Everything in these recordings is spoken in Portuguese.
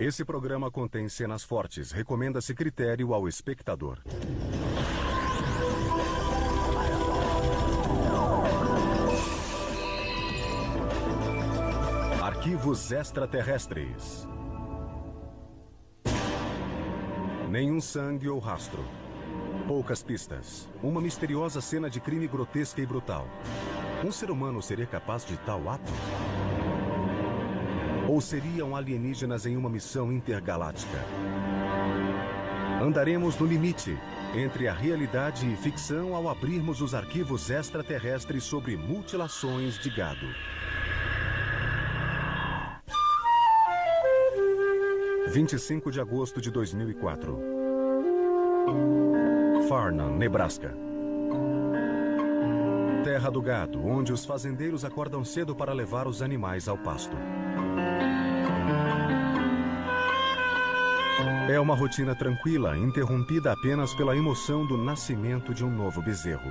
Esse programa contém cenas fortes. Recomenda-se critério ao espectador. Arquivos extraterrestres. Nenhum sangue ou rastro. Poucas pistas. Uma misteriosa cena de crime grotesca e brutal. Um ser humano seria capaz de tal ato? Ou seriam alienígenas em uma missão intergaláctica? Andaremos no limite entre a realidade e ficção ao abrirmos os arquivos extraterrestres sobre mutilações de gado. 25 de agosto de 2004. Farnham, Nebraska. Terra do gado, onde os fazendeiros acordam cedo para levar os animais ao pasto. É uma rotina tranquila, interrompida apenas pela emoção do nascimento de um novo bezerro.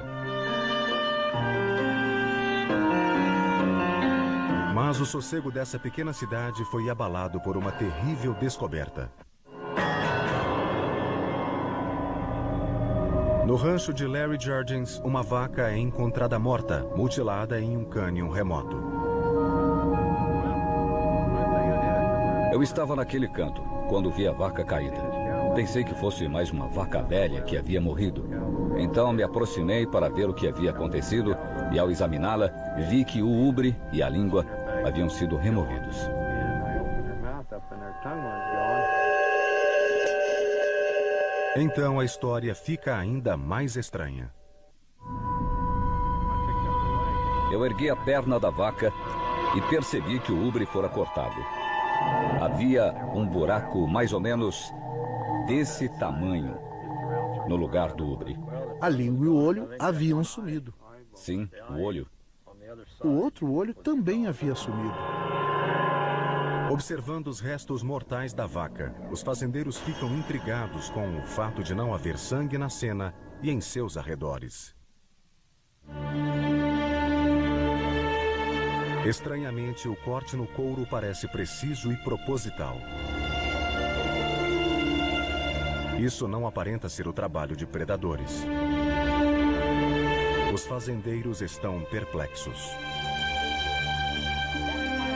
Mas o sossego dessa pequena cidade foi abalado por uma terrível descoberta. No rancho de Larry Jurgens, uma vaca é encontrada morta, mutilada em um cânion remoto. Eu estava naquele canto, quando vi a vaca caída. Pensei que fosse mais uma vaca velha que havia morrido. Então me aproximei para ver o que havia acontecido e, ao examiná-la, vi que o ubre e a língua haviam sido removidos. Então a história fica ainda mais estranha. Eu ergui a perna da vaca e percebi que o ubre fora cortado. Havia um buraco mais ou menos desse tamanho no lugar do ubre. A língua e o olho haviam sumido. Sim, o olho. O outro olho também havia sumido. Observando os restos mortais da vaca, os fazendeiros ficam intrigados com o fato de não haver sangue na cena e em seus arredores. Estranhamente, o corte no couro parece preciso e proposital. Isso não aparenta ser o trabalho de predadores. Os fazendeiros estão perplexos.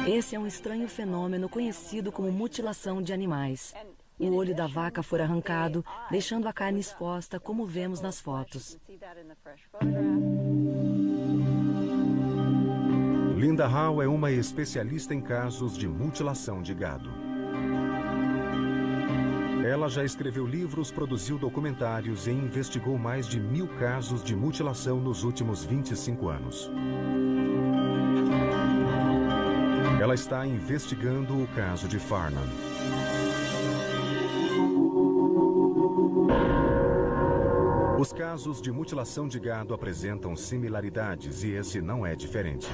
Esse é um estranho fenômeno conhecido como mutilação de animais. O olho da vaca foi arrancado, deixando a carne exposta, como vemos nas fotos. Linda Howe é uma especialista em casos de mutilação de gado. Ela já escreveu livros, produziu documentários e investigou mais de 1000 casos de mutilação nos últimos 25 anos. Ela está investigando o caso de Farnham. Os casos de mutilação de gado apresentam similaridades e esse não é diferente.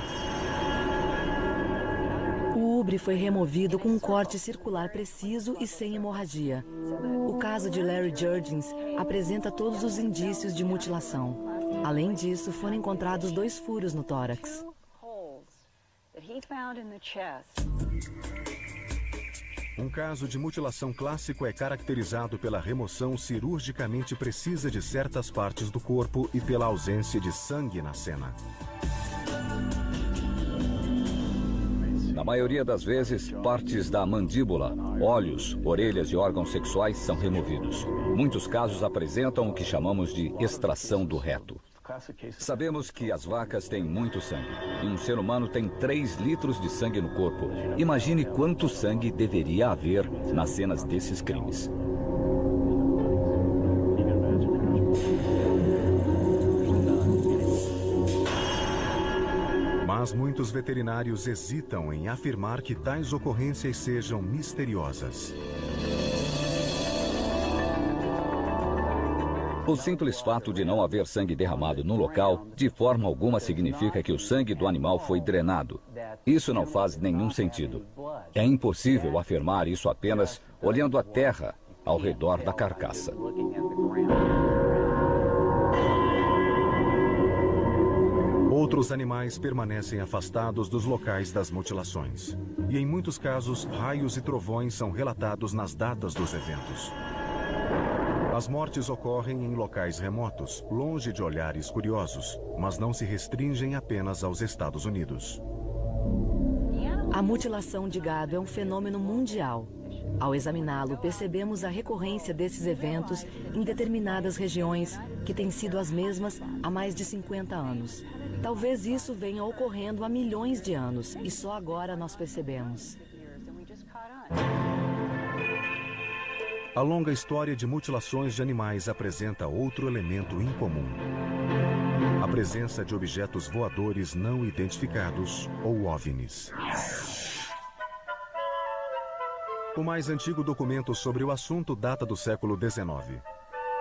O ubre foi removido com um corte circular preciso e sem hemorragia. O caso de Larry Jurgens apresenta todos os indícios de mutilação. Além disso, foram encontrados 2 furos no tórax. Um caso de mutilação clássico é caracterizado pela remoção cirurgicamente precisa de certas partes do corpo e pela ausência de sangue na cena. Na maioria das vezes, partes da mandíbula, olhos, orelhas e órgãos sexuais são removidos. Muitos casos apresentam o que chamamos de extração do reto. Sabemos que as vacas têm muito sangue e um ser humano tem 3 litros de sangue no corpo. Imagine quanto sangue deveria haver nas cenas desses crimes. Mas muitos veterinários hesitam em afirmar que tais ocorrências sejam misteriosas. O simples fato de não haver sangue derramado no local, de forma alguma significa que o sangue do animal foi drenado. Isso não faz nenhum sentido. É impossível afirmar isso apenas olhando a terra ao redor da Outros animais permanecem afastados dos locais das mutilações. E em muitos casos, raios e trovões são relatados nas datas dos eventos. As mortes ocorrem em locais remotos, longe de olhares curiosos, mas não se restringem apenas aos Estados Unidos. A mutilação de gado é um fenômeno mundial. Ao examiná-lo, percebemos a recorrência desses eventos em determinadas regiões, que têm sido as mesmas há mais de 50 anos. Talvez isso venha ocorrendo há milhões de anos, e só agora nós percebemos. A longa história de mutilações de animais apresenta outro elemento incomum: a presença de objetos voadores não identificados, ou OVNIs. O mais antigo documento sobre o assunto data do século XIX.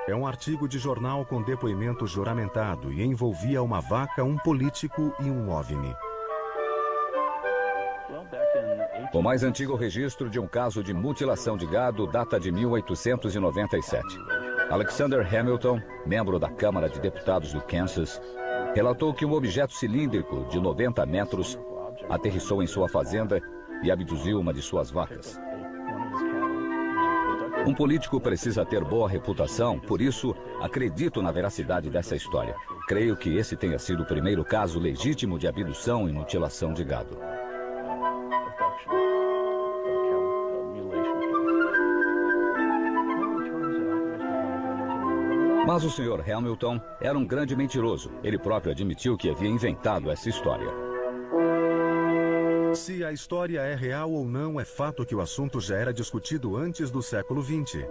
É um artigo de jornal com depoimento juramentado e envolvia uma vaca, um político e um OVNI. O mais antigo registro de um caso de mutilação de gado data de 1897. Alexander Hamilton, membro da Câmara de Deputados do Kansas, relatou que um objeto cilíndrico de 90 metros aterrissou em sua fazenda e abduziu uma de suas vacas. Um político precisa ter boa reputação, por isso acredito na veracidade dessa história. Creio que esse tenha sido o primeiro caso legítimo de abdução e mutilação de gado. Mas o Sr. Hamilton era um grande mentiroso. Ele próprio admitiu que havia inventado essa história. Se a história é real ou não, é fato que o assunto já era discutido antes do século XX.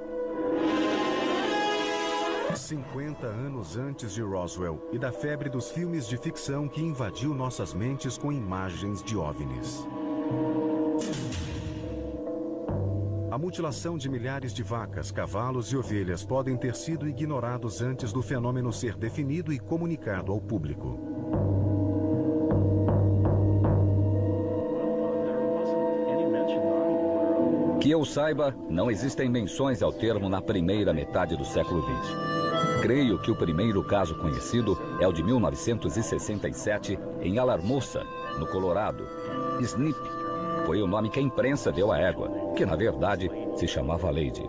50 anos antes de Roswell e da febre dos filmes de ficção que invadiu nossas mentes com imagens de OVNIs. A mutilação de milhares de vacas, cavalos e ovelhas podem ter sido ignorados antes do fenômeno ser definido e comunicado ao público. Que eu saiba, não existem menções ao termo na primeira metade do século XX. Creio que o primeiro caso conhecido é o de 1967, em Alamosa, no Colorado. Snip foi o nome que a imprensa deu à égua, que na verdade se chamava Lady.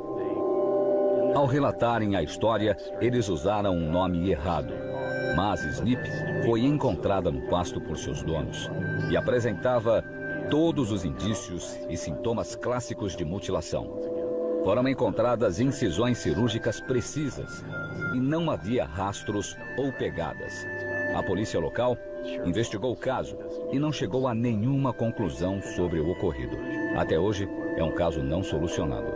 Ao relatarem a história, eles usaram um nome errado. Mas Snip foi encontrada no pasto por seus donos e apresentava todos os indícios e sintomas clássicos de mutilação. Foram encontradas incisões cirúrgicas precisas e não havia rastros ou pegadas. A polícia local investigou o caso e não chegou a nenhuma conclusão sobre o ocorrido. Até hoje, é um caso não solucionado.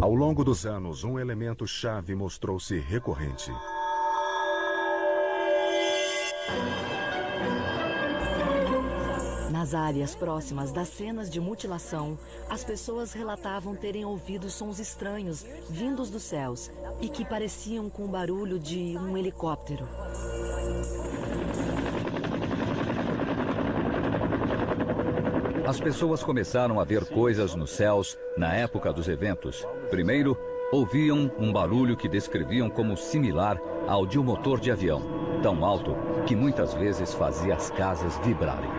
Ao longo dos anos, um elemento-chave mostrou-se recorrente. Nas áreas próximas das cenas de mutilação, as pessoas relatavam terem ouvido sons estranhos vindos dos céus e que pareciam com o barulho de um helicóptero. As pessoas começaram a ver coisas nos céus na época dos eventos. Primeiro, ouviam um barulho que descreviam como similar ao de um motor de avião, tão alto que muitas vezes fazia as casas vibrarem.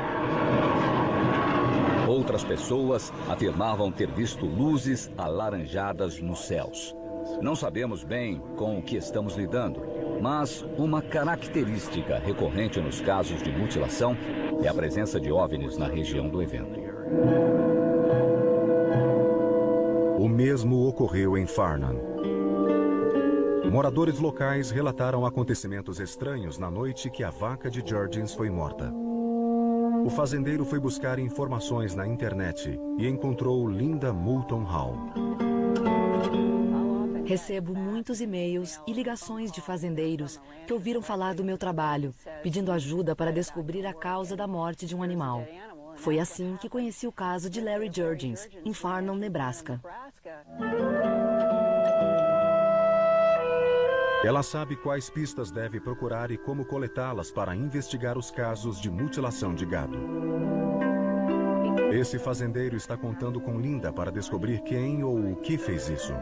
Outras pessoas afirmavam ter visto luzes alaranjadas nos céus. Não sabemos bem com o que estamos lidando, mas uma característica recorrente nos casos de mutilação é a presença de OVNIs na região do evento. O mesmo ocorreu em Farnham. Moradores locais relataram acontecimentos estranhos na noite que a vaca de Jurgens foi morta. O fazendeiro foi buscar informações na internet e encontrou Linda Moulton Hall. Recebo muitos e-mails e ligações de fazendeiros que ouviram falar do meu trabalho, pedindo ajuda para descobrir a causa da morte de um animal. Foi assim que conheci o caso de Larry Jurgens, em Farnham, Nebraska. Ela sabe quais pistas deve procurar e como coletá-las para investigar os casos de mutilação de gado. Esse fazendeiro está contando com Linda para descobrir quem ou o que fez isso.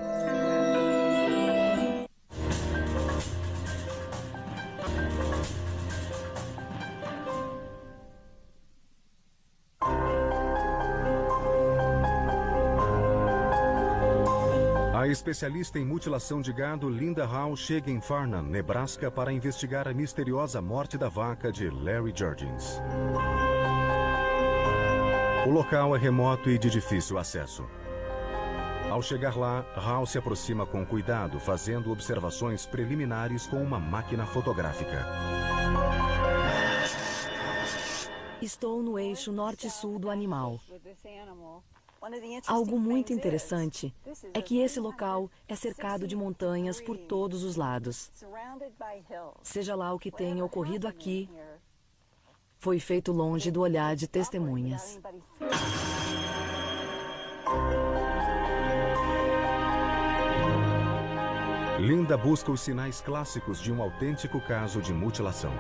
especialista em mutilação de gado Linda Hall chega em Farnham, Nebraska, para investigar a misteriosa morte da vaca de Larry Jurgens. O local é remoto e de difícil acesso. Ao chegar lá, Hall se aproxima com cuidado, fazendo observações preliminares com uma máquina fotográfica. Estou no eixo norte-sul do animal. Algo muito interessante é que esse local é cercado de montanhas por todos os lados. Seja lá o que tenha ocorrido aqui, foi feito longe do olhar de testemunhas. Linda busca os sinais clássicos de um autêntico caso de mutilação.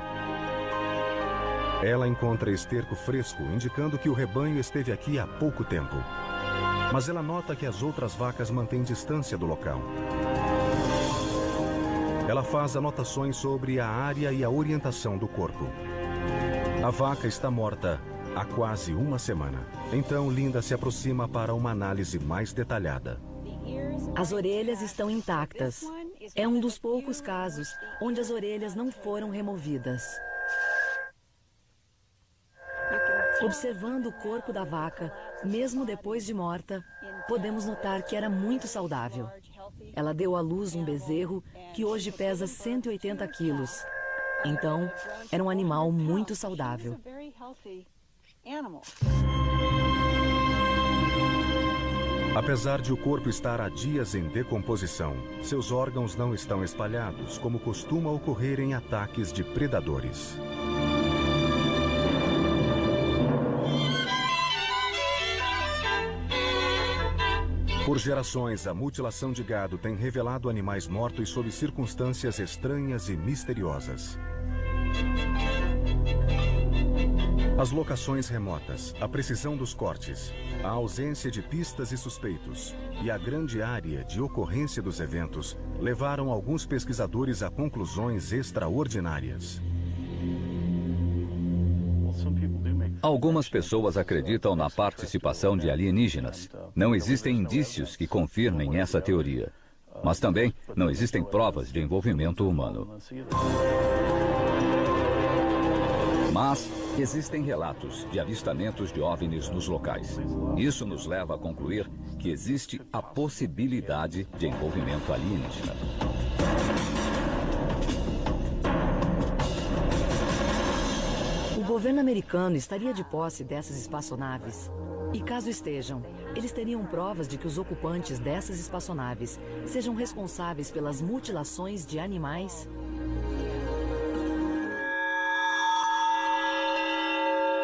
Ela encontra esterco fresco, indicando que o rebanho esteve aqui há pouco tempo. Mas ela nota que as outras vacas mantêm distância do local. Ela faz anotações sobre a área e a orientação do corpo. A vaca está morta há quase uma semana. Então, Linda se aproxima para uma análise mais detalhada. As orelhas estão intactas. É um dos poucos casos onde as orelhas não foram removidas. Observando o corpo da vaca, mesmo depois de morta, podemos notar que era muito saudável. Ela deu à luz um bezerro que hoje pesa 180 quilos. Então, era um animal muito saudável. Apesar de o corpo estar há dias em decomposição, seus órgãos não estão espalhados, como costuma ocorrer em ataques de predadores. Por gerações, a mutilação de gado tem revelado animais mortos sob circunstâncias estranhas e misteriosas. As locações remotas, a precisão dos cortes, a ausência de pistas e suspeitos e a grande área de ocorrência dos eventos levaram alguns pesquisadores a conclusões extraordinárias. Algumas pessoas acreditam na participação de alienígenas. Não existem indícios que confirmem essa teoria. Mas também não existem provas de envolvimento humano. Mas existem relatos de avistamentos de OVNIs nos locais. Isso nos leva a concluir que existe a possibilidade de envolvimento alienígena. O governo americano estaria de posse dessas espaçonaves. E caso estejam, eles teriam provas de que os ocupantes dessas espaçonaves sejam responsáveis pelas mutilações de animais?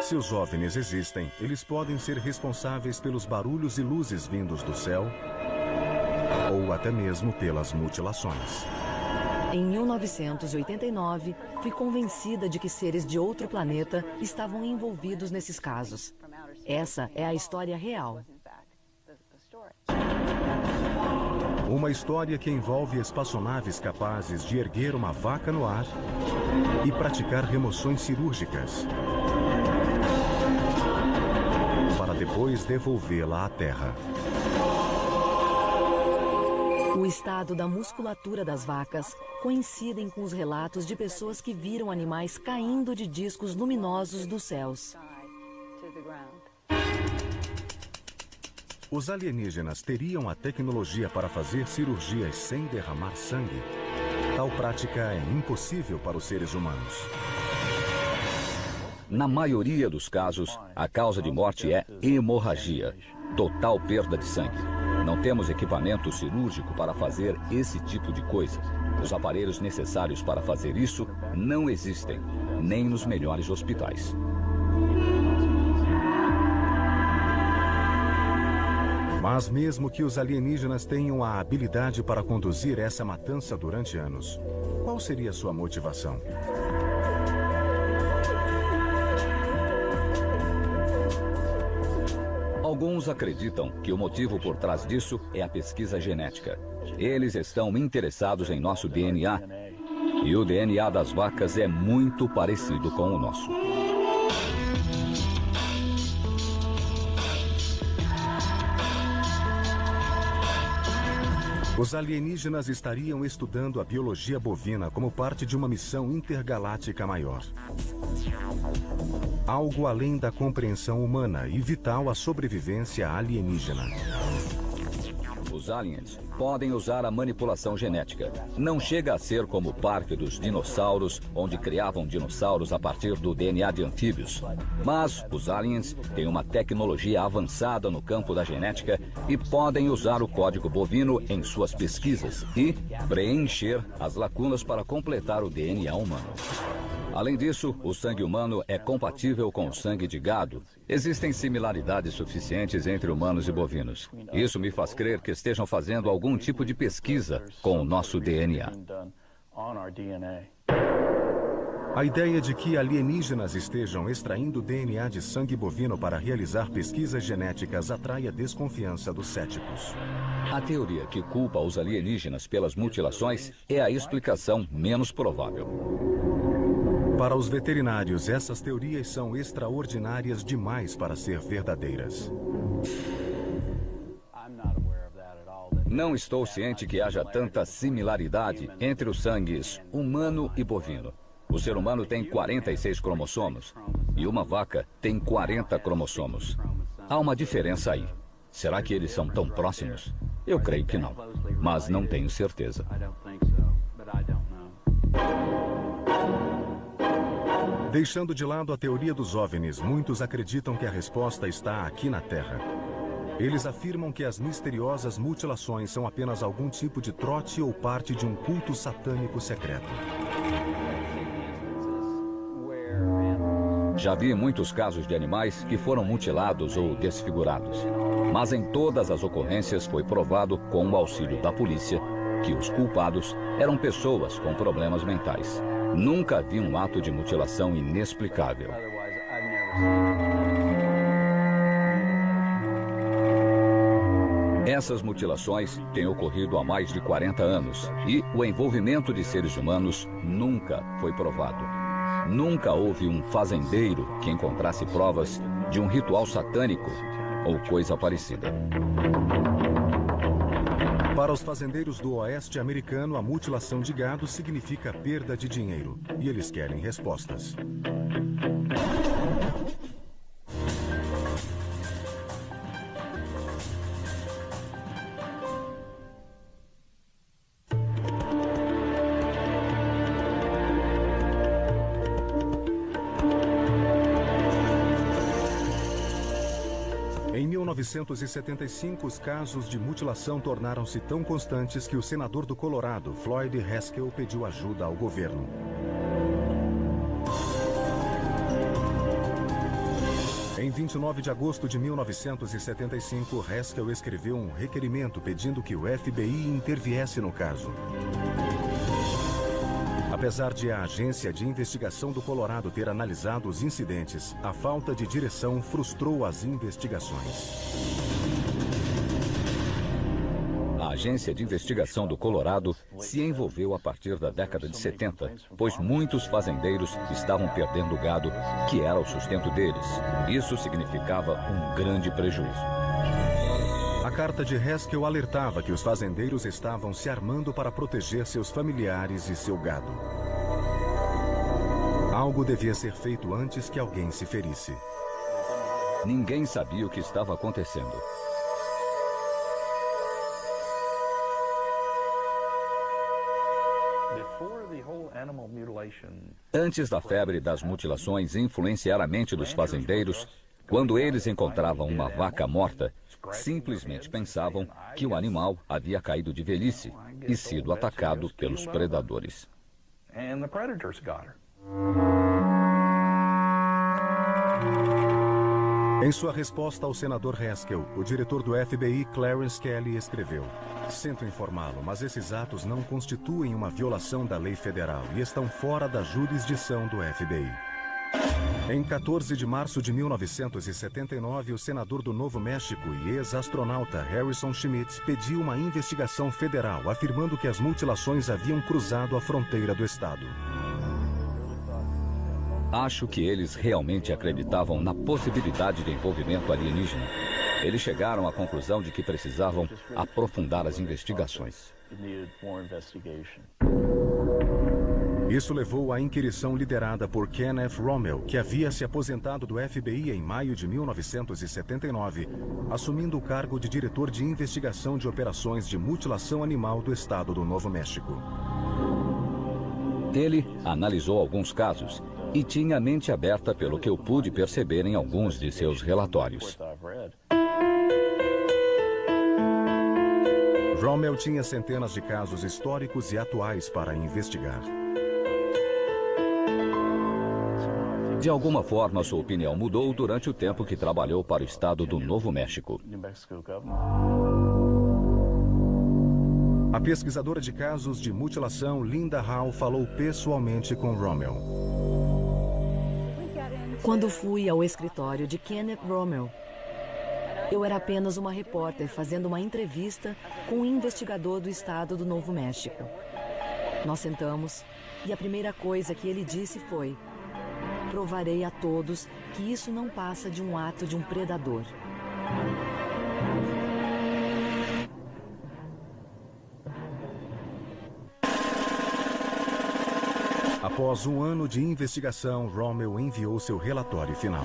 Se os OVNIs existem, eles podem ser responsáveis pelos barulhos e luzes vindos do céu, ou até mesmo pelas mutilações. Em 1989, fui convencida de que seres de outro planeta estavam envolvidos nesses casos. Essa é a história real. Uma história que envolve espaçonaves capazes de erguer uma vaca no ar e praticar remoções cirúrgicas para depois devolvê-la à Terra. O estado da musculatura das vacas coincidem com os relatos de pessoas que viram animais caindo de discos luminosos dos céus. Os alienígenas teriam a tecnologia para fazer cirurgias sem derramar sangue? Tal prática é impossível para os seres humanos. Na maioria dos casos, a causa de morte é hemorragia, total perda de sangue. Não temos equipamento cirúrgico para fazer esse tipo de coisa. Os aparelhos necessários para fazer isso não existem, nem nos melhores hospitais. Mas mesmo que os alienígenas tenham a habilidade para conduzir essa matança durante anos, qual seria sua motivação? Alguns acreditam que o motivo por trás disso é a pesquisa genética. Eles estão interessados em nosso DNA. E o DNA das vacas é muito parecido com o nosso. Os alienígenas estariam estudando a biologia bovina como parte de uma missão intergaláctica maior. Algo além da compreensão humana e vital à sobrevivência alienígena. Os aliens podem usar a manipulação genética. Não chega a ser como o Parque dos Dinossauros, onde criavam dinossauros a partir do DNA de anfíbios. Mas os aliens têm uma tecnologia avançada no campo da genética e podem usar o código bovino em suas pesquisas e preencher as lacunas para completar o DNA humano. Além disso, o sangue humano é compatível com o sangue de gado. Existem similaridades suficientes entre humanos e bovinos. Isso me faz crer que estejam fazendo algum tipo de pesquisa com o nosso DNA. A ideia de que alienígenas estejam extraindo DNA de sangue bovino para realizar pesquisas genéticas atrai a desconfiança dos céticos. A teoria que culpa os alienígenas pelas mutilações é a explicação menos provável. Para os veterinários, essas teorias são extraordinárias demais para ser verdadeiras. Não estou ciente que haja tanta similaridade entre os sangues humano e bovino. O ser humano tem 46 cromossomos e uma vaca tem 40 cromossomos. Há uma diferença aí. Será que eles são tão próximos? Eu creio que não, mas não tenho certeza. Deixando de lado a teoria dos OVNIs, muitos acreditam que a resposta está aqui na Terra. Eles afirmam que as misteriosas mutilações são apenas algum tipo de trote ou parte de um culto satânico secreto. Já vi muitos casos de animais que foram mutilados ou desfigurados. Mas em todas as ocorrências foi provado, com o auxílio da polícia, que os culpados eram pessoas com problemas mentais. Nunca vi um ato de mutilação inexplicável. Essas mutilações têm ocorrido há mais de 40 anos e o envolvimento de seres humanos nunca foi provado. Nunca houve um fazendeiro que encontrasse provas de um ritual satânico ou coisa parecida. Para os fazendeiros do oeste americano, a mutilação de gado significa perda de dinheiro. E eles querem respostas. Em 1975, os casos de mutilação tornaram-se tão constantes que o senador do Colorado, Floyd Haskell, pediu ajuda ao governo. Em 29 de agosto de 1975, Haskell escreveu um requerimento pedindo que o FBI interviesse no caso. Apesar de a Agência de Investigação do Colorado ter analisado os incidentes, a falta de direção frustrou as investigações. A Agência de Investigação do Colorado se envolveu a partir da década de 70, pois muitos fazendeiros estavam perdendo o gado, que era o sustento deles. Isso significava um grande prejuízo. A carta de Haskell alertava que os fazendeiros estavam se armando para proteger seus familiares e seu gado. Algo devia ser feito antes que alguém se ferisse. Ninguém sabia o que estava acontecendo. Antes da febre das mutilações influenciar a mente dos fazendeiros, quando eles encontravam uma vaca morta, simplesmente pensavam que o animal havia caído de velhice e sido atacado pelos predadores. Em sua resposta ao senador Haskell, o diretor do FBI, Clarence Kelly, escreveu: "Sinto informá-lo, mas esses atos não constituem uma violação da lei federal e estão fora da jurisdição do FBI." Em 14 de março de 1979, o senador do Novo México e ex-astronauta Harrison Schmitt pediu uma investigação federal, afirmando que as mutilações haviam cruzado a fronteira do estado. Acho que eles realmente acreditavam na possibilidade de envolvimento alienígena. Eles chegaram à conclusão de que precisavam aprofundar as investigações. Isso levou à inquirição liderada por Kenneth Rommel, que havia se aposentado do FBI em maio de 1979, assumindo o cargo de diretor de investigação de operações de mutilação animal do estado do Novo México. Ele analisou alguns casos e tinha a mente aberta pelo que eu pude perceber em alguns de seus relatórios. Rommel tinha centenas de casos históricos e atuais para investigar. De alguma forma, sua opinião mudou durante o tempo que trabalhou para o estado do Novo México. A pesquisadora de casos de mutilação, Linda Howe, falou pessoalmente com Rommel. Quando fui ao escritório de Kenneth Rommel, eu era apenas uma repórter fazendo uma entrevista com um investigador do estado do Novo México. Nós sentamos e a primeira coisa que ele disse foi: provarei a todos que isso não passa de um ato de um predador. Após um ano de investigação, Rommel enviou seu relatório final.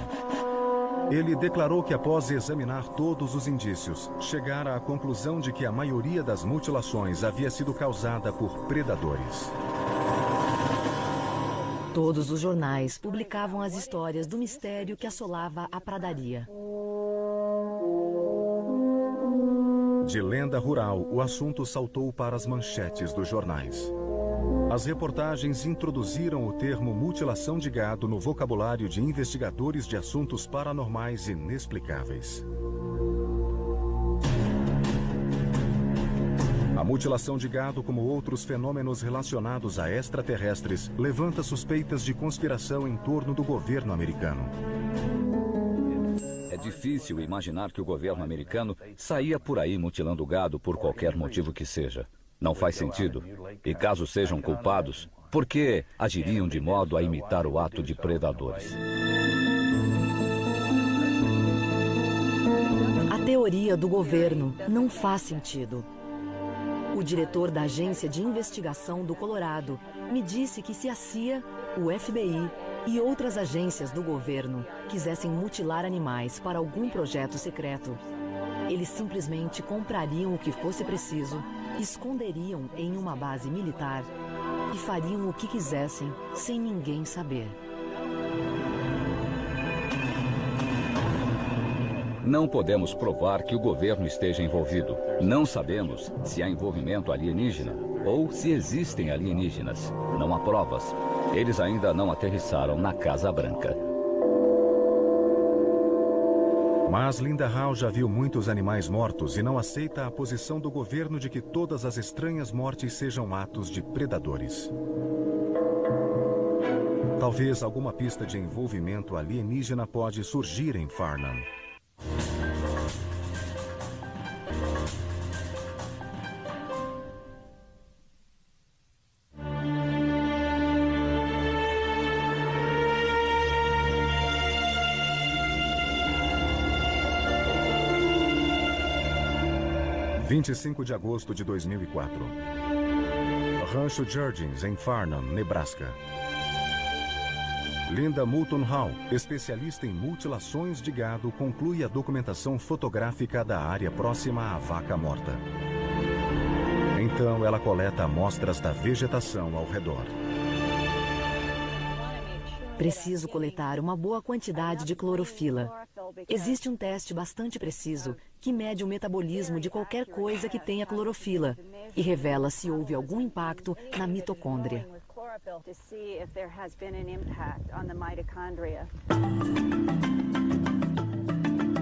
Ele declarou que, após examinar todos os indícios, chegara à conclusão de que a maioria das mutilações havia sido causada por predadores. Todos os jornais publicavam as histórias do mistério que assolava a pradaria. De lenda rural, o assunto saltou para as manchetes dos jornais. As reportagens introduziram o termo mutilação de gado no vocabulário de investigadores de assuntos paranormais inexplicáveis. A mutilação de gado, como outros fenômenos relacionados a extraterrestres, levanta suspeitas de conspiração em torno do governo americano. É difícil imaginar que o governo americano saía por aí mutilando gado por qualquer motivo que seja. Não faz sentido. E caso sejam culpados, por que agiriam de modo a imitar o ato de predadores? A teoria do governo não faz sentido. O diretor da agência de investigação do Colorado me disse que se a CIA, o FBI e outras agências do governo quisessem mutilar animais para algum projeto secreto, eles simplesmente comprariam o que fosse preciso, esconderiam em uma base militar e fariam o que quisessem sem ninguém saber. Não podemos provar que o governo esteja envolvido. Não sabemos se há envolvimento alienígena ou se existem alienígenas. Não há provas. Eles ainda não aterrissaram na Casa Branca. Mas Linda Howe já viu muitos animais mortos e não aceita a posição do governo de que todas as estranhas mortes sejam atos de predadores. Talvez alguma pista de envolvimento alienígena pode surgir em Farnham. Dia 25 de agosto de 2004. Rancho Jurgens, em Farnham, Nebraska. Linda Moulton Howe, especialista em mutilações de gado, conclui a documentação fotográfica da área próxima à vaca morta. Então ela coleta amostras da vegetação ao redor. Preciso coletar uma boa quantidade de clorofila. Existe um teste bastante preciso que mede o metabolismo de qualquer coisa que tenha clorofila e revela se houve algum impacto na mitocôndria.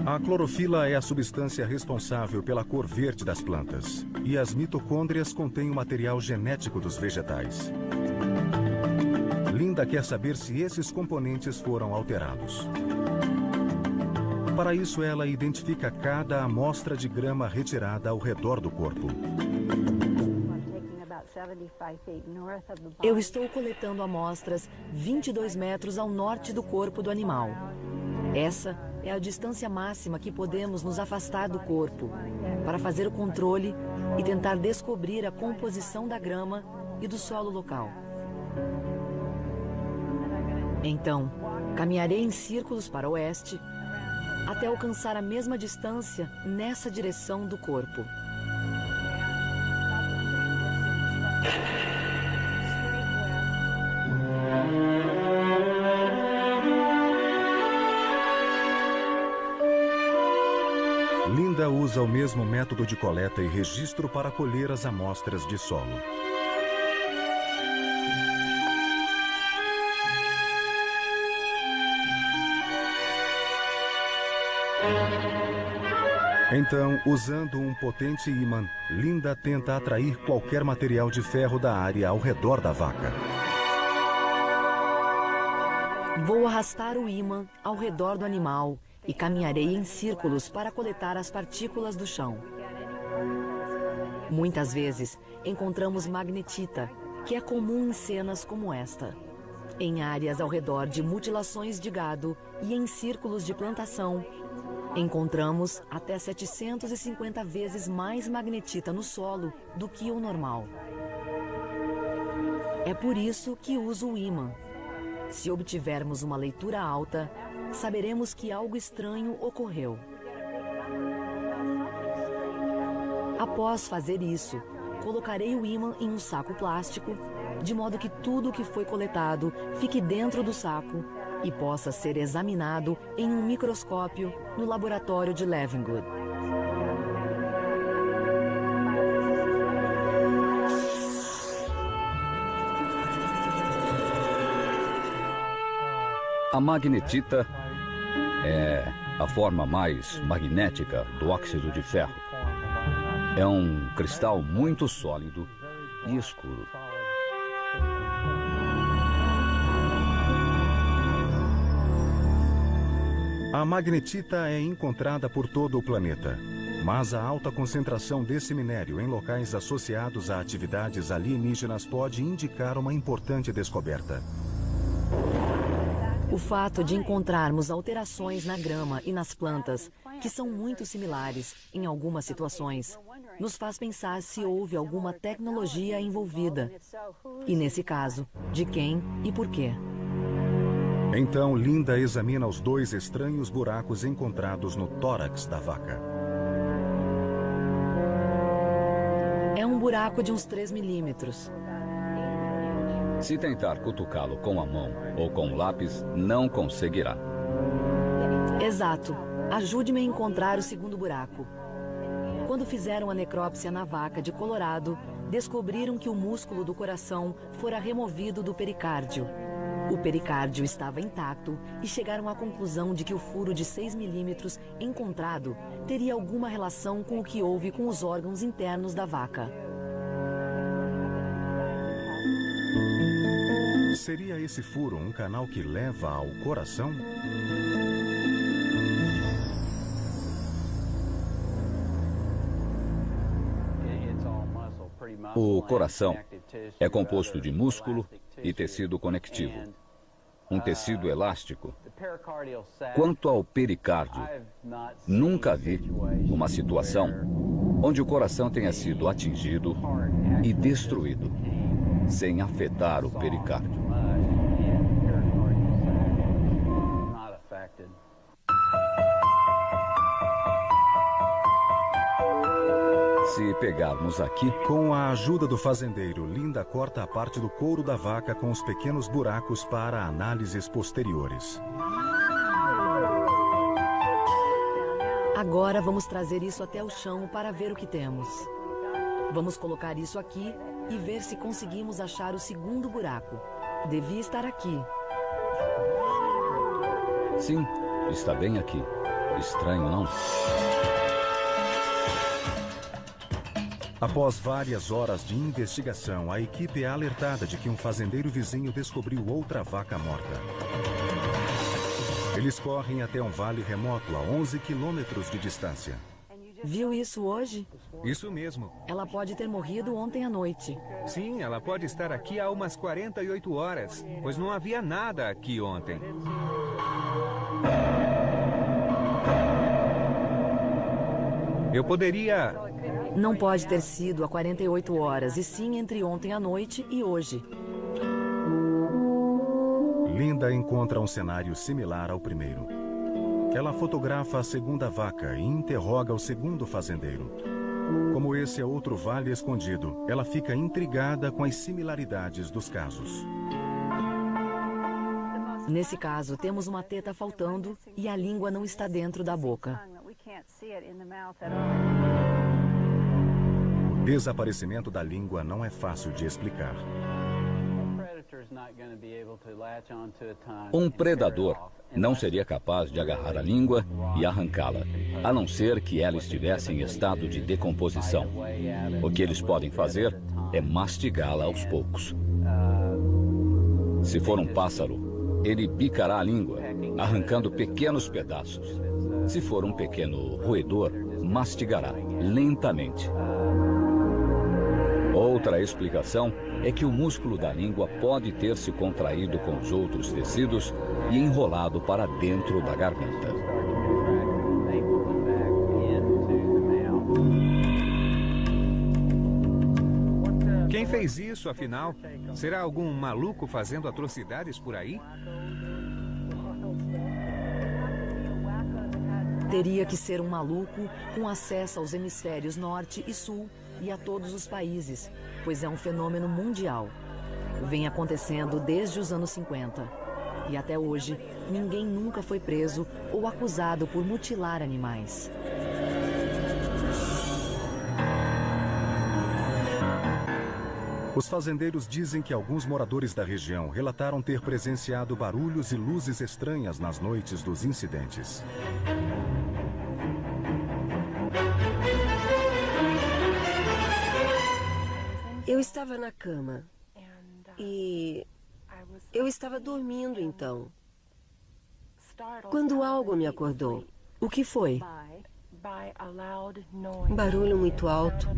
A clorofila é a substância responsável pela cor verde das plantas, e as mitocôndrias contêm o material genético dos vegetais. Linda quer saber se esses componentes foram alterados. Para isso, ela identifica cada amostra de grama retirada ao redor do corpo. Eu estou coletando amostras 22 metros ao norte do corpo do animal. Essa é a distância máxima que podemos nos afastar do corpo para fazer o controle e tentar descobrir a composição da grama e do solo local. Então, caminharei em círculos para o oeste até alcançar a mesma distância nessa direção do corpo. Linda usa o mesmo método de coleta e registro para colher as amostras de solo. Então, usando um potente ímã, Linda tenta atrair qualquer material de ferro da área ao redor da vaca. Vou arrastar o ímã ao redor do animal e caminharei em círculos para coletar as partículas do chão. Muitas vezes encontramos magnetita, que é comum em cenas como esta. Em áreas ao redor de mutilações de gado e em círculos de plantação, encontramos até 750 vezes mais magnetita no solo do que o normal. É por isso que uso o ímã. Se obtivermos uma leitura alta, saberemos que algo estranho ocorreu. Após fazer isso, colocarei o ímã em um saco plástico, de modo que tudo o que foi coletado fique dentro do saco e possa ser examinado em um microscópio no laboratório de Leavengood. A magnetita é a forma mais magnética do óxido de ferro. É um cristal muito sólido e escuro. A magnetita é encontrada por todo o planeta, mas a alta concentração desse minério em locais associados a atividades alienígenas pode indicar uma importante descoberta. O fato de encontrarmos alterações na grama e nas plantas, que são muito similares em algumas situações, nos faz pensar se houve alguma tecnologia envolvida. E nesse caso, de quem e por quê. Então, Linda examina os 2 estranhos buracos encontrados no tórax da vaca. É um buraco de uns 3 milímetros. Se tentar cutucá-lo com a mão ou com um lápis, não conseguirá. Exato. Ajude-me a encontrar o segundo buraco. Quando fizeram a necrópsia na vaca de Colorado, descobriram que o músculo do coração fora removido do pericárdio. O pericárdio estava intacto e chegaram à conclusão de que o furo de 6 milímetros encontrado teria alguma relação com o que houve com os órgãos internos da vaca. Seria esse furo um canal que leva ao coração? O coração é composto de músculo e tecido conectivo, um tecido elástico. Quanto ao pericárdio, nunca vi uma situação onde o coração tenha sido atingido e destruído, sem afetar o pericárdio. Se pegarmos aqui... Com a ajuda do fazendeiro, Linda corta a parte do couro da vaca com os pequenos buracos para análises posteriores. Agora vamos trazer isso até o chão para ver o que temos. Vamos colocar isso aqui e ver se conseguimos achar o segundo buraco. Devia estar aqui. Sim, está bem aqui. Estranho, não? Após várias horas de investigação, a equipe é alertada de que um fazendeiro vizinho descobriu outra vaca morta. Eles correm até um vale remoto a 11 quilômetros de distância. Viu isso hoje? Isso mesmo. Ela pode ter morrido ontem à noite. Sim, ela pode estar aqui há umas 48 horas, pois não havia nada aqui ontem. Eu poderia... Não pode ter sido há 48 horas, e sim entre ontem à noite e hoje. Linda encontra um cenário similar ao primeiro. Ela fotografa a segunda vaca e interroga o segundo fazendeiro. Como esse é outro vale escondido, ela fica intrigada com as similaridades dos casos. Nesse caso, temos uma teta faltando e a língua não está dentro da boca. O desaparecimento da língua não é fácil de explicar. Um predador não seria capaz de agarrar a língua e arrancá-la, a não ser que ela estivesse em estado de decomposição. O que eles podem fazer é mastigá-la aos poucos. Se for um pássaro, ele bicará a língua, arrancando pequenos pedaços. Se for um pequeno roedor, mastigará lentamente. Outra explicação é que o músculo da língua pode ter se contraído com os outros tecidos e enrolado para dentro da garganta. Quem fez isso, afinal? Será algum maluco fazendo atrocidades por aí? Teria que ser um maluco com acesso aos hemisférios norte e sul e a todos os países, pois é um fenômeno mundial. Vem acontecendo desde os anos 50. E até hoje, ninguém nunca foi preso ou acusado por mutilar animais. Os fazendeiros dizem que alguns moradores da região relataram ter presenciado barulhos e luzes estranhas nas noites dos incidentes. Eu estava na cama e eu estava dormindo então, quando algo me acordou. O que foi? Um barulho muito alto.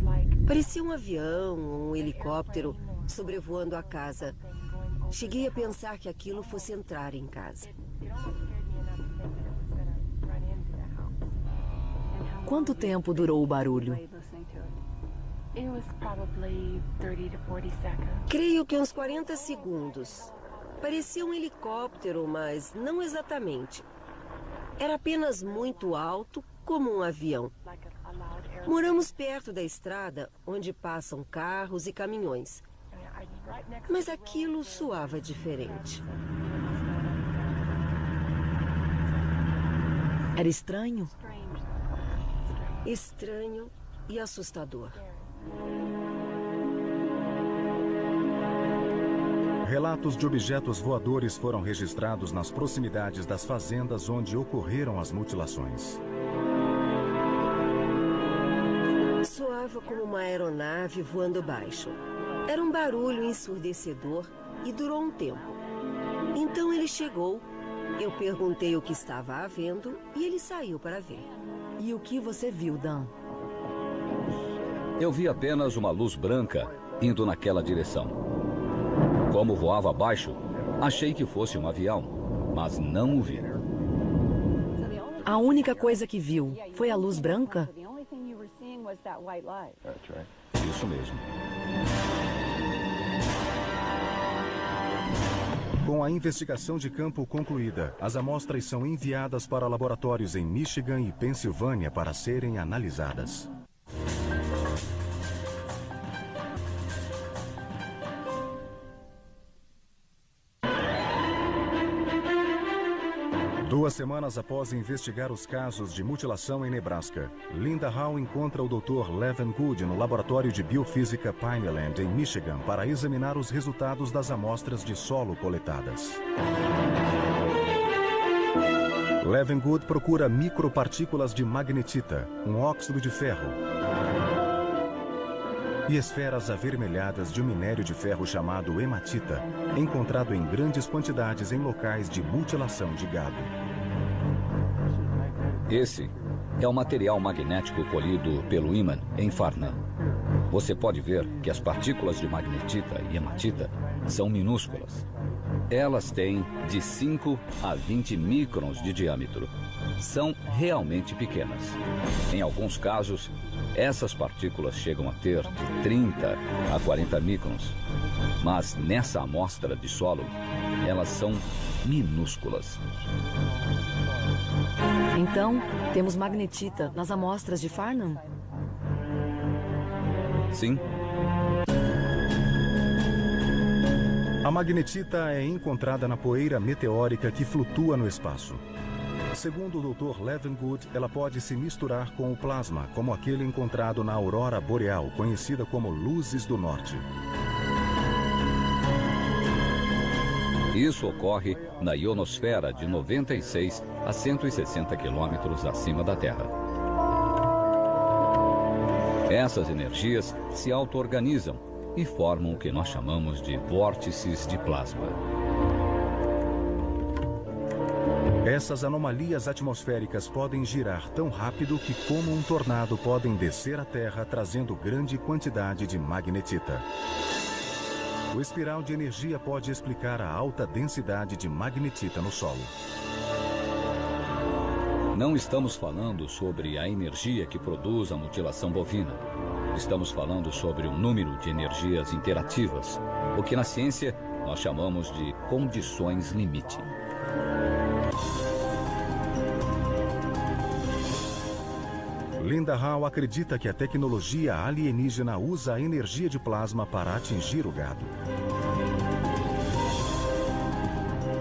Parecia um avião ou um helicóptero sobrevoando a casa. Cheguei a pensar que aquilo fosse entrar em casa. Quanto tempo durou o barulho? Creio que uns 40 segundos. Parecia um helicóptero, mas não exatamente. Era apenas muito alto, como um avião. Moramos perto da estrada, onde passam carros e caminhões. Mas aquilo soava diferente. Era estranho? Estranho e assustador. Relatos de objetos voadores foram registrados nas proximidades das fazendas onde ocorreram as mutilações. Soava como uma aeronave voando baixo. Era um barulho ensurdecedor e durou um tempo. Então ele chegou, eu perguntei o que estava havendo e ele saiu para ver. E o que você viu, Dan? Eu vi apenas uma luz branca indo naquela direção. Como voava abaixo, achei que fosse um avião, mas não o vi. A única coisa que viu foi a luz branca? Isso mesmo. Com a investigação de campo concluída, as amostras são enviadas para laboratórios em Michigan e Pensilvânia para serem analisadas. Duas semanas após investigar os casos de mutilação em Nebraska, Linda Hall encontra o Dr. Levin Good no laboratório de biofísica Pineland, em Michigan, para examinar os resultados das amostras de solo coletadas. Levin Good procura micropartículas de magnetita, um óxido de ferro, e esferas avermelhadas de um minério de ferro chamado hematita, encontrado em grandes quantidades em locais de mutilação de gado. Esse é o material magnético colhido pelo ímã em Farnham. Você pode ver que as partículas de magnetita e hematita são minúsculas. Elas têm de 5 a 20 microns de diâmetro. São realmente pequenas. Em alguns casos, essas partículas chegam a ter de 30 a 40 microns. Mas nessa amostra de solo, elas são minúsculas. Então, temos magnetita nas amostras de Farnham? Sim. A magnetita é encontrada na poeira meteórica que flutua no espaço. Segundo o Dr. Levengood, ela pode se misturar com o plasma, como aquele encontrado na aurora boreal, conhecida como luzes do norte. Isso ocorre na ionosfera de 96 a 160 quilômetros acima da Terra. Essas energias se auto-organizam e formam o que nós chamamos de vórtices de plasma. Essas anomalias atmosféricas podem girar tão rápido que, como um tornado, podem descer à Terra trazendo grande quantidade de magnetita. O espiral de energia pode explicar a alta densidade de magnetita no solo. Não estamos falando sobre a energia que produz a mutilação bovina. Estamos falando sobre um número de energias interativas, o que na ciência nós chamamos de condições limite. Linda Howe acredita que a tecnologia alienígena usa a energia de plasma para atingir o gado.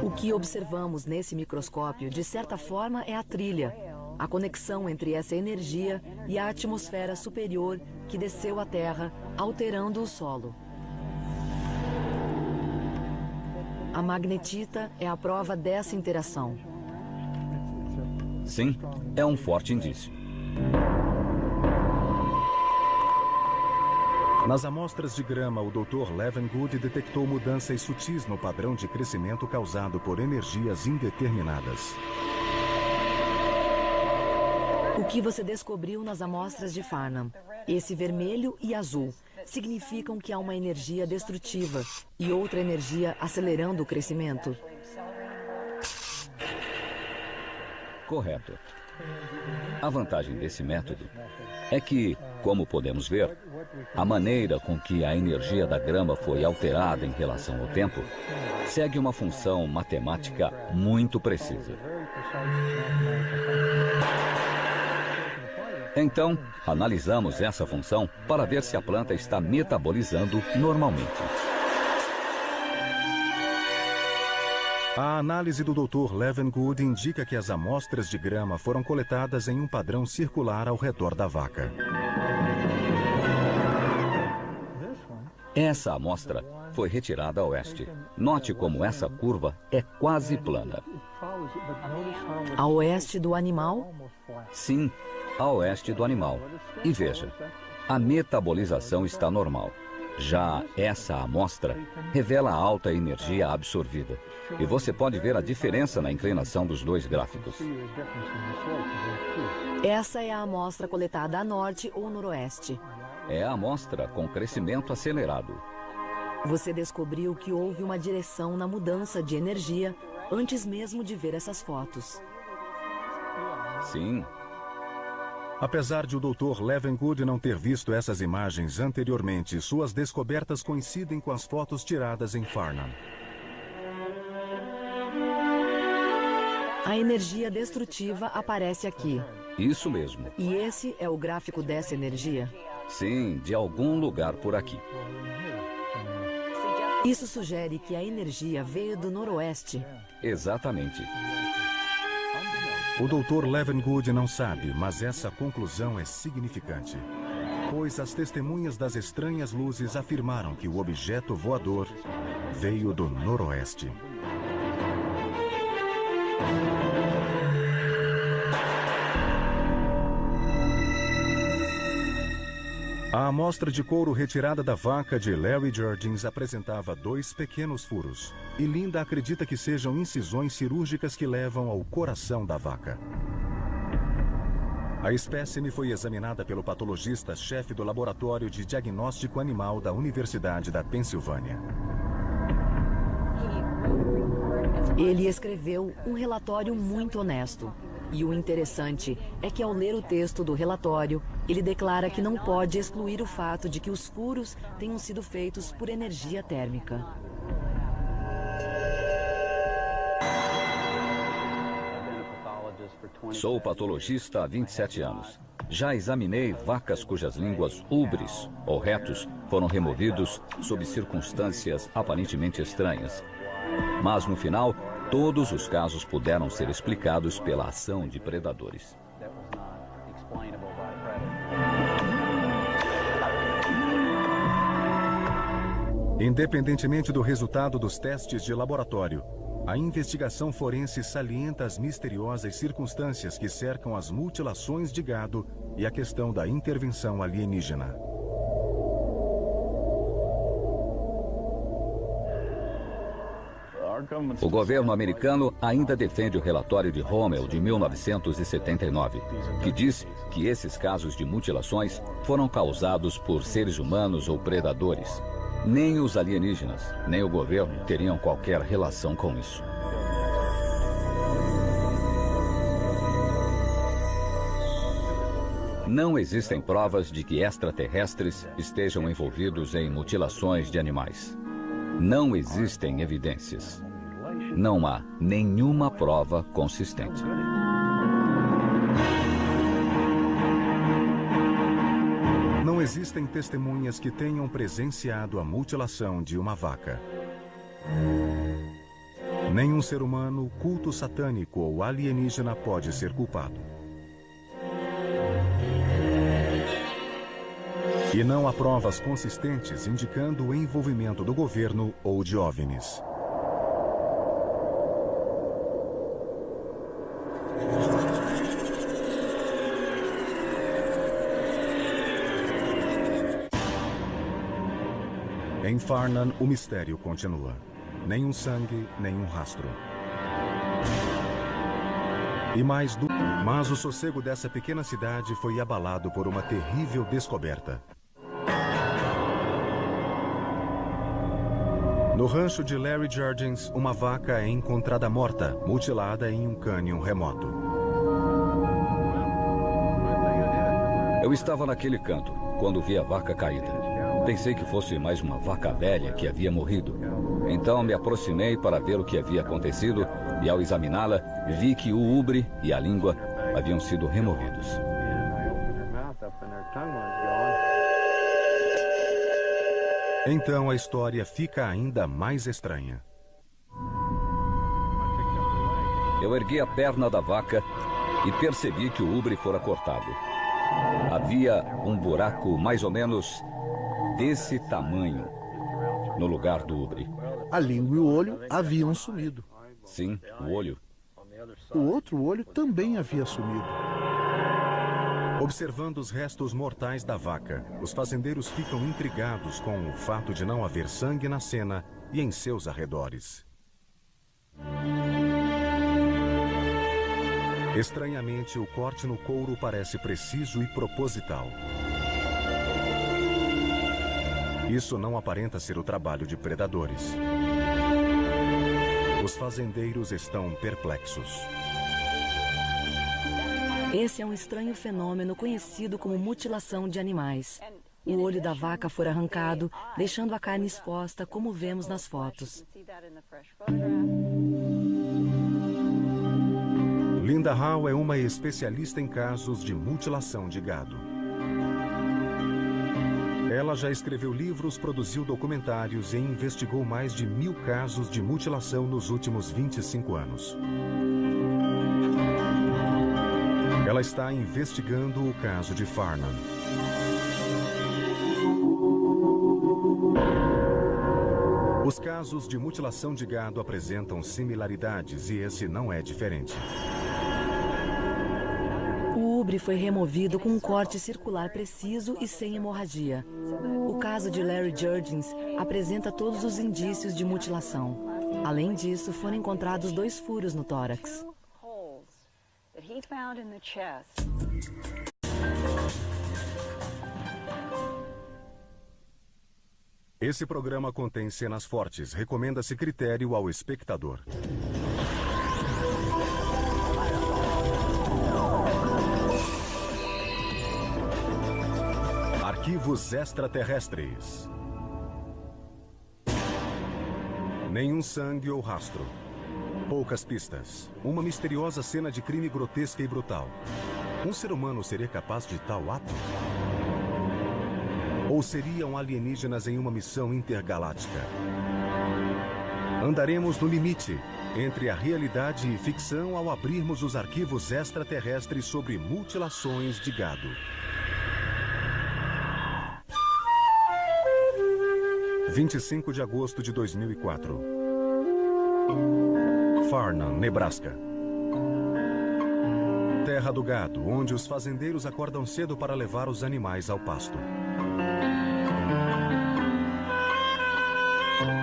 O que observamos nesse microscópio, de certa forma, é a trilha, a conexão entre essa energia e a atmosfera superior que desceu à Terra, alterando o solo. A magnetita é a prova dessa interação. Sim, é um forte indício. Nas amostras de grama, o Dr. Levengood detectou mudanças sutis no padrão de crescimento causado por energias indeterminadas. O que você descobriu nas amostras de Farnham? Esse vermelho e azul significam que há uma energia destrutiva e outra energia acelerando o crescimento? Correto. A vantagem desse método é que, como podemos ver, a maneira com que a energia da grama foi alterada em relação ao tempo segue uma função matemática muito precisa. Então, analisamos essa função para ver se a planta está metabolizando normalmente. A análise do Dr. Levengood indica que as amostras de grama foram coletadas em um padrão circular ao redor da vaca. Essa amostra foi retirada a oeste. Note como essa curva é quase plana. A oeste do animal? Sim, a oeste do animal. E veja, a metabolização está normal. Já essa amostra revela a alta energia absorvida. E você pode ver a diferença na inclinação dos dois gráficos. Essa é a amostra coletada a norte ou noroeste. É a amostra com crescimento acelerado. Você descobriu que houve uma direção na mudança de energia antes mesmo de ver essas fotos. Sim. Apesar de o Dr. Levengood não ter visto essas imagens anteriormente, suas descobertas coincidem com as fotos tiradas em Farnham. A energia destrutiva aparece aqui. Isso mesmo. E esse é o gráfico dessa energia? Sim, de algum lugar por aqui. Isso sugere que a energia veio do noroeste. Exatamente. O Dr. Levengood não sabe, mas essa conclusão é significante. Pois as testemunhas das estranhas luzes afirmaram que o objeto voador veio do noroeste. A amostra de couro retirada da vaca de Larry Jurgens apresentava 2 pequenos furos. E Linda acredita que sejam incisões cirúrgicas que levam ao coração da vaca. A espécime foi examinada pelo patologista-chefe do Laboratório de Diagnóstico Animal da Universidade da Pensilvânia. Ele escreveu um relatório muito honesto. E o interessante é que, ao ler o texto do relatório, ele declara que não pode excluir o fato de que os furos tenham sido feitos por energia térmica. Sou patologista há 27 anos. Já examinei vacas cujas línguas ubres ou retos foram removidos sob circunstâncias aparentemente estranhas. Mas, no final, todos os casos puderam ser explicados pela ação de predadores. Independentemente do resultado dos testes de laboratório, a investigação forense salienta as misteriosas circunstâncias que cercam as mutilações de gado e a questão da intervenção alienígena. O governo americano ainda defende o relatório de Rommel de 1979, que diz que esses casos de mutilações foram causados por seres humanos ou predadores. Nem os alienígenas, nem o governo teriam qualquer relação com isso. Não existem provas de que extraterrestres estejam envolvidos em mutilações de animais. Não existem evidências. Não há nenhuma prova consistente. Não existem testemunhas que tenham presenciado a mutilação de uma vaca. Nenhum ser humano, culto satânico ou alienígena pode ser culpado. E não há provas consistentes indicando o envolvimento do governo ou de OVNIs. Em Farnham, o mistério continua. Nenhum sangue, nenhum rastro. Mas o sossego dessa pequena cidade foi abalado por uma terrível descoberta. No rancho de Larry Jurgens, uma vaca é encontrada morta, mutilada em um cânion remoto. Eu estava naquele canto, quando vi a vaca caída. Pensei que fosse mais uma vaca velha que havia morrido. Então me aproximei para ver o que havia acontecido e, ao examiná-la, vi que o ubre e a língua haviam sido removidos. Então a história fica ainda mais estranha. Eu ergui a perna da vaca e percebi que o ubre fora cortado. Havia um buraco mais ou menos desse tamanho no lugar do ubre. A língua e o olho haviam sumido. Sim, o olho. O outro olho também havia sumido. Observando os restos mortais da vaca, os fazendeiros ficam intrigados com o fato de não haver sangue na cena e em seus arredores. Estranhamente, o corte no couro parece preciso e proposital. Isso não aparenta ser o trabalho de predadores. Os fazendeiros estão perplexos. Esse é um estranho fenômeno conhecido como mutilação de animais. O olho da vaca foi arrancado, deixando a carne exposta, como vemos nas fotos. Linda Howe é uma especialista em casos de mutilação de gado. Ela já escreveu livros, produziu documentários e investigou mais de 1000 casos de mutilação nos últimos 25 anos. Ela está investigando o caso de Farnham. Os casos de mutilação de gado apresentam similaridades e esse não é diferente. O ubre foi removido com um corte circular preciso e sem hemorragia. O caso de Larry Jurgens apresenta todos os indícios de mutilação. Além disso, foram encontrados 2 furos no tórax. Esse programa contém cenas fortes. Recomenda-se critério ao espectador. Arquivos extraterrestres. Nenhum sangue ou rastro. Poucas pistas. Uma misteriosa cena de crime grotesca e brutal. Um ser humano seria capaz de tal ato? Ou seriam alienígenas em uma missão intergaláctica? Andaremos no limite entre a realidade e ficção ao abrirmos os arquivos extraterrestres sobre mutilações de gado. 25 de agosto de 2004. Farnham, Nebraska. Terra do gado, onde os fazendeiros acordam cedo para levar os animais ao pasto.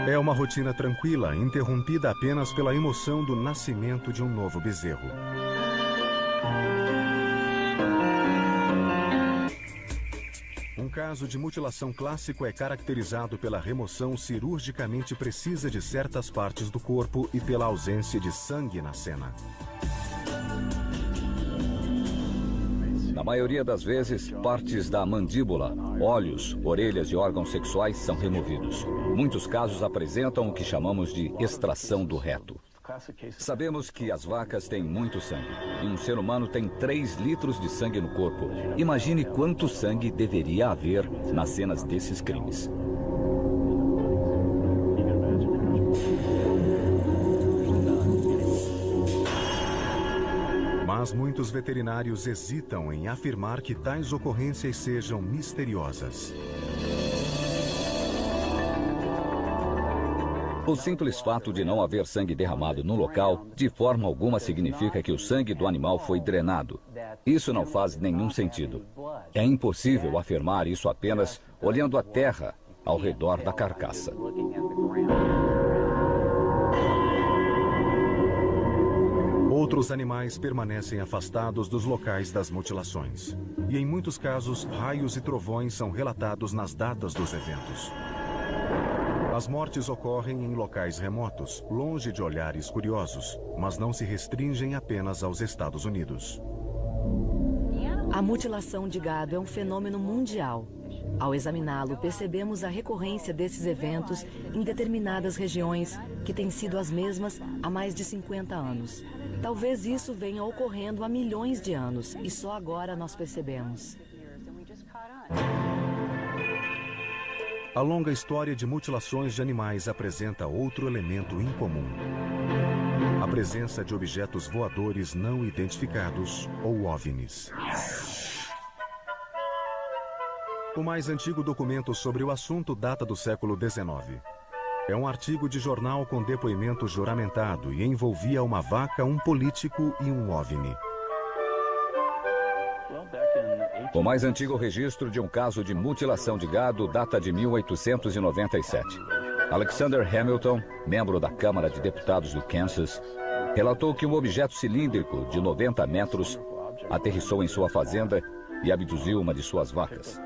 É uma rotina tranquila, interrompida apenas pela emoção do nascimento de um novo bezerro. Um caso de mutilação clássico é caracterizado pela remoção cirurgicamente precisa de certas partes do corpo e pela ausência de sangue na cena. Na maioria das vezes, partes da mandíbula, olhos, orelhas e órgãos sexuais são removidos. Muitos casos apresentam o que chamamos de extração do reto. Sabemos que as vacas têm muito sangue e um ser humano tem 3 litros de sangue no corpo. Imagine quanto sangue deveria haver nas cenas desses crimes. Mas muitos veterinários hesitam em afirmar que tais ocorrências sejam misteriosas. O simples fato de não haver sangue derramado no local, de forma alguma significa que o sangue do animal foi drenado. Isso não faz nenhum sentido. É impossível afirmar isso apenas olhando a terra ao redor da carcaça. Outros animais permanecem afastados dos locais das mutilações. E em muitos casos, raios e trovões são relatados nas datas dos eventos. As mortes ocorrem em locais remotos, longe de olhares curiosos, mas não se restringem apenas aos Estados Unidos. A mutilação de gado é um fenômeno mundial. Ao examiná-lo, percebemos a recorrência desses eventos em determinadas regiões, que têm sido as mesmas há mais de 50 anos. Talvez isso venha ocorrendo há milhões de anos, e só agora nós percebemos. A longa história de mutilações de animais apresenta outro elemento incomum: a presença de objetos voadores não identificados, ou OVNIs. O mais antigo documento sobre o assunto data do século XIX. É um artigo de jornal com depoimento juramentado e envolvia uma vaca, um político e um OVNI. O mais antigo registro de um caso de mutilação de gado data de 1897. Alexander Hamilton, membro da Câmara de Deputados do Kansas, relatou que um objeto cilíndrico de 90 metros aterrissou em sua fazenda e abduziu uma de suas vacas.